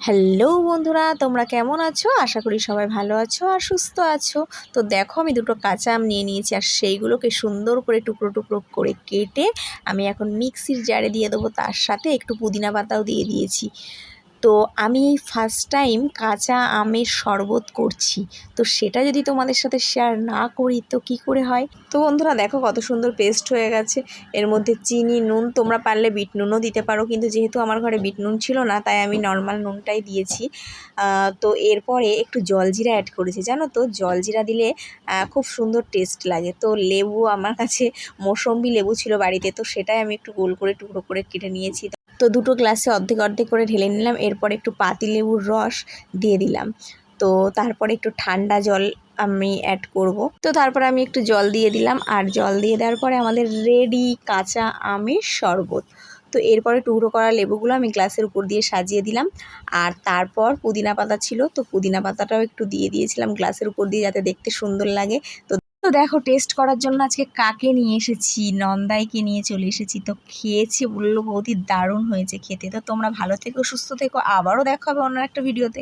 Hello বন্ধুরা, তোমরা কেমন আছো? আশা করি সবাই ভালো আছো আর সুস্থ আছো। তো দেখো, আমি দুটো কাঁচা আম নিয়ে নিয়েছি আর সেইগুলোকে সুন্দর করে টুকরো টুকরো করে কেটে আমি এখন মিক্সির জারে দিয়ে দেবো। তার সাথে একটু পুদিনা পাতাও দিয়ে দিয়েছি। তো আমি এই ফার্স্ট টাইম কাঁচা আমের শরবত করছি। তো সেটা যদি তোমাদের সাথে শেয়ার না করি তো কি করে হয়। তো বন্ধুরা দেখো, কত সুন্দর পেস্ট হয়ে গেছে। এর মধ্যে চিনি, নুন, তোমরা পারলে বিট নুনও দিতে পারো, কিন্তু যেহেতু আমার ঘরে বিট নুন ছিল না তাই আমি নর্মাল নুনটাই দিয়েছি। তো এরপরে একটু জলজিরা অ্যাড করেছি। জানো তো, জলজিরা দিলে খুব সুন্দর টেস্ট লাগে। তো লেবু, আমার কাছে মৌসম্বি লেবু ছিল বাড়িতে, তো সেটাই আমি একটু গোল করে টুকরো করে কেটে নিয়েছি। তো দুটো গ্লাসে অর্ধেক অর্ধেক করে ঢেলে নিলাম। এরপর একটু পাতিলেবুর রস দিয়ে দিলাম। তো তারপরে একটু ঠান্ডা জল আমি অ্যাড করব। তো তারপরে আমি একটু জল দিয়ে দিলাম, আর জল দিয়ে দেওয়ার পরে আমাদের রেডি কাঁচা আমের শরবত। তো এরপরে টুকরো করা লেবুগুলো আমি গ্লাসের উপর দিয়ে সাজিয়ে দিলাম। আর তারপর পুদিনা পাতা ছিল, তো পুদিনা পাতাটাও একটু দিয়ে দিয়েছিলাম গ্লাসের উপর দিয়ে, যাতে দেখতে সুন্দর লাগে। তো তো দেখো, টেস্ট করার জন্য আজকে কাকে নিয়ে এসেছি, নন্দাইকে নিয়ে চলে এসেছি। তো খেয়েছি, বললো বৌদি দারুণ হয়েছে খেতে। তো তোমরা ভালো থেকো, সুস্থ থেকো, আবারও দেখা হবে অন্য একটা ভিডিওতে।